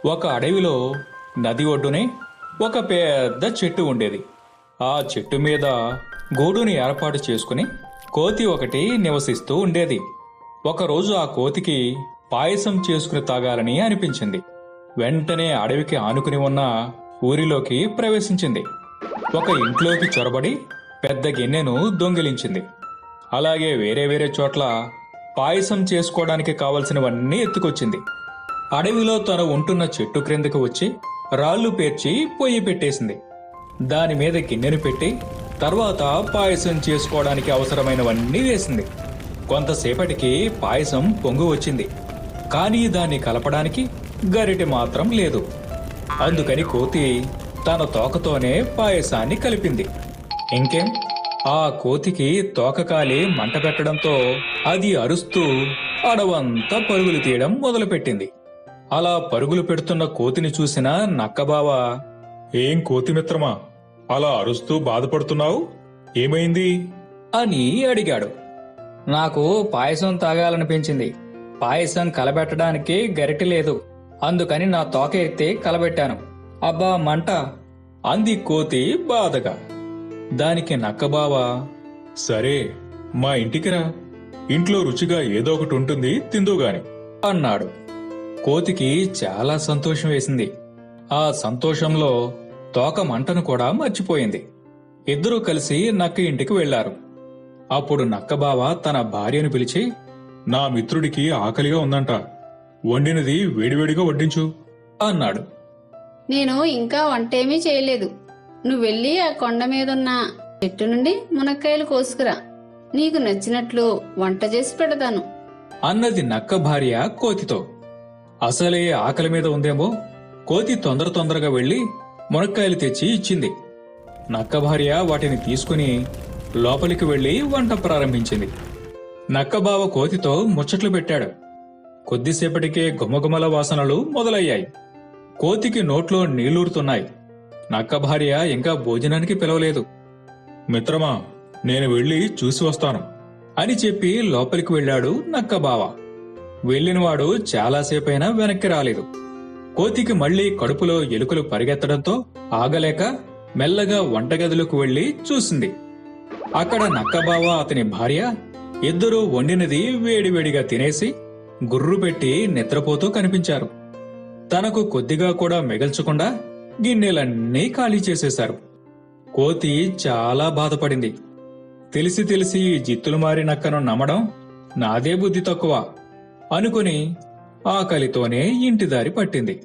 ఒక అడవిలో నది ఒడ్డునే ఒక పెద్ద చెట్టు ఉండేది. ఆ చెట్టు మీద గూడుని ఏర్పాటు చేసుకుని కోతి ఒకటి నివసిస్తూ ఉండేది. ఒకరోజు ఆ కోతికి పాయసం చేసుకుని తాగాలని అనిపించింది. వెంటనే అడవికి ఆనుకుని ఉన్న ఊరిలోకి ప్రవేశించింది. ఒక ఇంట్లోకి చొరబడి పెద్ద గిన్నెను దొంగిలించింది. అలాగే వేరే వేరే చోట్ల పాయసం చేసుకోవడానికి కావలసినవన్నీ ఎత్తుకొచ్చింది. అడవిలో తను ఉంటున్న చెట్టు క్రిందకు వచ్చి రాళ్లు పేర్చి పొయ్యి పెట్టేసింది. దాని మీద గిన్నెను పెట్టి తర్వాత పాయసం చేసుకోవడానికి అవసరమైనవన్నీ వేసింది. కొంతసేపటికి పాయసం పొంగు వచ్చింది. కానీ దాన్ని కలపడానికి గరిటె మాత్రం లేదు. అందుకని కోతి తన తోకతోనే పాయసాన్ని కలిపింది. ఇంకేం, ఆ కోతికి తోకకాలి మంట పెట్టడంతో అది అరుస్తూ అడవంతా పరుగులు తీయడం మొదలుపెట్టింది. అలా పరుగులు పెడుతున్న కోతిని చూసిన నక్కబావ, ఏం కోతిమిత్రమా, అలా అరుస్తూ బాధపడుతున్నావు? ఏమైంది? అని అడిగాడు. నాకు పాయసం తాగాలనిపించింది. పాయసం కలబెట్టడానికి గరిటె లేదు. అందుకని నా తోక ఎత్తి కలబెట్టాను. అబ్బా మంట! అంది కోతి బాధగా. దానికి నక్కబావ, సరే, మా ఇంటికి రా. ఇంట్లో రుచిగా ఏదో ఒకటి ఉంటుంది, తిందుగాని అన్నాడు. కోతికి చాలా సంతోషం వేసింది. ఆ సంతోషంలో తోక మంటను కూడా మర్చిపోయింది. ఇద్దరూ కలిసి నక్క ఇంటికి వెళ్లారు. అప్పుడు నక్కబావ తన భార్యను పిలిచి, నా మిత్రుడికి ఆకలిగా ఉందంట, వండినది వేడివేడిగా వడ్డించు అన్నాడు. నేను ఇంకా వంటేమీ చేయలేదు. నువ్వు వెళ్ళి ఆ కొండ మీదున్న చెట్టు నుండి మునక్కాయలు కోసుకురా. నీకు నచ్చినట్లు వంట చేసి పెడతాను అన్నది నక్క భార్య కోతితో. అసలే ఆకలి మీద ఉందేమో కోతి తొందరగా వెళ్లి మునక్కాయలు తెచ్చి ఇచ్చింది. నక్క భార్య వాటిని తీసుకుని లోపలికి వెళ్లి వంట ప్రారంభించింది. నక్కబావ కోతితో ముచ్చట్లు పెట్టాడు. కొద్దిసేపటికే గుమగుమల వాసనలు మొదలయ్యాయి. కోతికి నోట్లో నీళ్లూరుతున్నాయి. నక్క భార్య ఇంకా భోజనానికి పిలవలేదు. మిత్రమా, నేను వెళ్ళి చూసి వస్తాను అని చెప్పి లోపలికి వెళ్లాడు నక్కబావ. వెళ్లినవాడు చాలాసేపైనా వెనక్కి రాలేదు. కోతికి మళ్లీ కడుపులో ఎలుకలు పరిగెత్తడంతో ఆగలేక మెల్లగా వంటగదిలోకి వెళ్లి చూసింది. అక్కడ నక్కబావ అతని భార్య ఇద్దరూ వండినది వేడివేడిగా తినేసి గుర్రు పెట్టి నిద్రపోతూ కనిపించారు. తనకు కొద్దిగా కూడా మిగల్చకుండా గిన్నెలన్నీ ఖాళీ చేసేశారు. కోతి చాలా బాధపడింది. తెలిసి ఈ జిత్తులు మారి నక్కను నమ్మడం నాదే బుద్ధి తక్కువ అనుకుని ఆకలితోనే ఇంటిదారి పట్టింది.